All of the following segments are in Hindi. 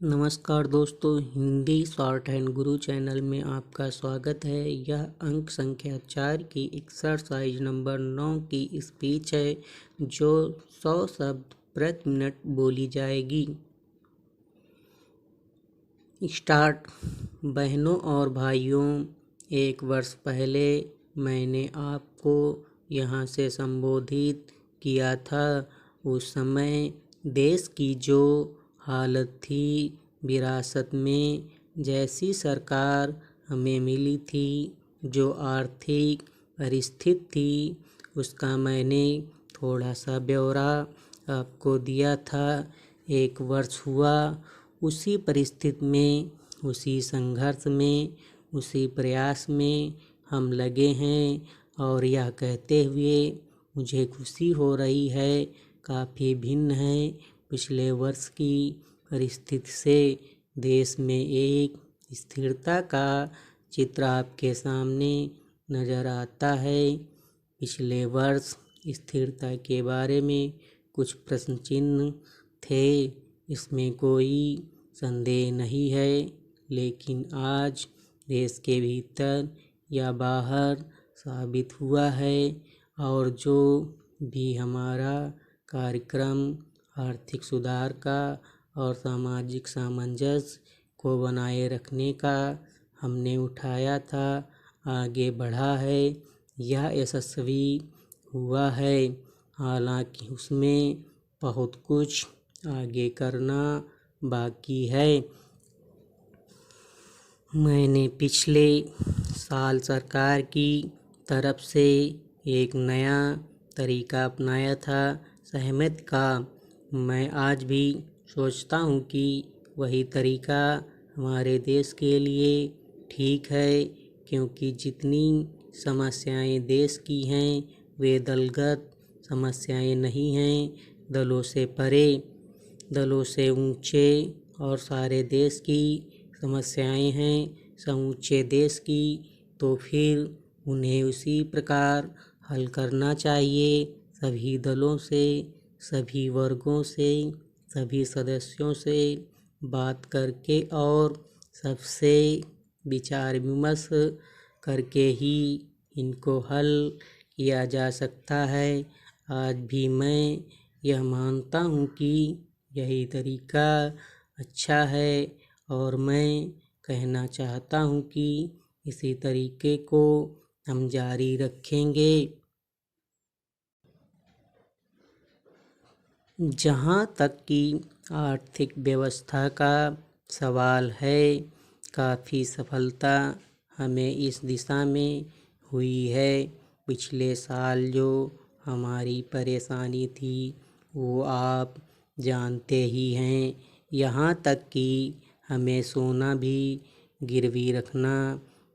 नमस्कार दोस्तों, हिंदी शॉर्ट हैंड गुरु चैनल में आपका स्वागत है। यह अंक संख्या 4 की एक्सरसाइज नंबर 9 की स्पीच है जो 100 शब्द प्रति मिनट बोली जाएगी। स्टार्ट। बहनों और भाइयों, 1 वर्ष पहले मैंने आपको यहाँ से संबोधित किया था। उस समय देश की जो हालत थी, विरासत में जैसी सरकार हमें मिली थी, जो आर्थिक परिस्थिति थी, उसका मैंने थोड़ा सा ब्यौरा आपको दिया था। 1 वर्ष हुआ, उसी परिस्थिति में, उसी संघर्ष में, उसी प्रयास में हम लगे हैं और यह कहते हुए मुझे खुशी हो रही है, काफ़ी भिन्न है पिछले वर्ष की परिस्थिति से। देश में एक स्थिरता का चित्र आपके सामने नज़र आता है। पिछले वर्ष स्थिरता के बारे में कुछ प्रश्न चिन्ह थे, इसमें कोई संदेह नहीं है, लेकिन आज देश के भीतर या बाहर साबित हुआ है और जो भी हमारा कार्यक्रम आर्थिक सुधार का और सामाजिक सामंजस्य को बनाए रखने का हमने उठाया था, आगे बढ़ा है, यह यशस्वी हुआ है। हालांकि उसमें बहुत कुछ आगे करना बाकी है। मैंने पिछले साल सरकार की तरफ से एक नया तरीका अपनाया था सहमति का। मैं आज भी सोचता हूँ कि वही तरीका हमारे देश के लिए ठीक है, क्योंकि जितनी समस्याएं देश की हैं वे दलगत समस्याएं नहीं हैं, दलों से परे, दलों से ऊंचे, और सारे देश की समस्याएं हैं समूचे देश की। तो फिर उन्हें उसी प्रकार हल करना चाहिए, सभी दलों से, सभी वर्गों से, सभी सदस्यों से बात करके और सबसे विचार विमर्श करके ही इनको हल किया जा सकता है। आज भी मैं यह मानता हूँ कि यही तरीका अच्छा है और मैं कहना चाहता हूँ कि इसी तरीके को हम जारी रखेंगे। जहाँ तक कि आर्थिक व्यवस्था का सवाल है, काफ़ी सफलता हमें इस दिशा में हुई है। पिछले साल जो हमारी परेशानी थी वो आप जानते ही हैं, यहाँ तक कि हमें सोना भी गिरवी रखना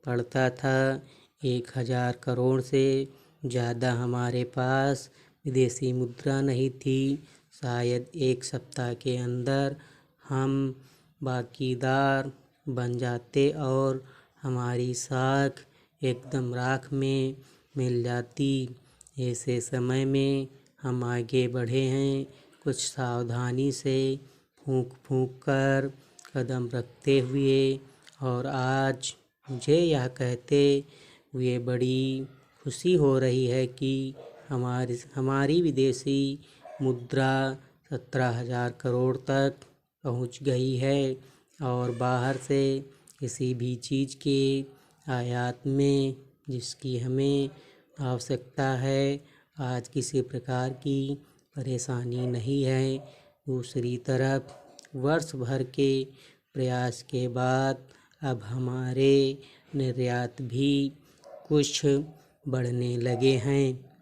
पड़ता था। 1000 करोड़ से ज़्यादा हमारे पास विदेशी मुद्रा नहीं थी। शायद 1 सप्ताह के अंदर हम बाकीदार बन जाते और हमारी साख एकदम राख में मिल जाती। ऐसे समय में हम आगे बढ़े हैं, कुछ सावधानी से फूंक फूंक कर कदम रखते हुए, और आज मुझे यह कहते हुए बड़ी खुशी हो रही है कि हमारी विदेशी मुद्रा 17,000 करोड़ तक पहुंच गई है और बाहर से किसी भी चीज़ के आयात में जिसकी हमें आवश्यकता है, आज किसी प्रकार की परेशानी नहीं है। दूसरी तरफ वर्ष भर के प्रयास के बाद अब हमारे निर्यात भी कुछ बढ़ने लगे हैं।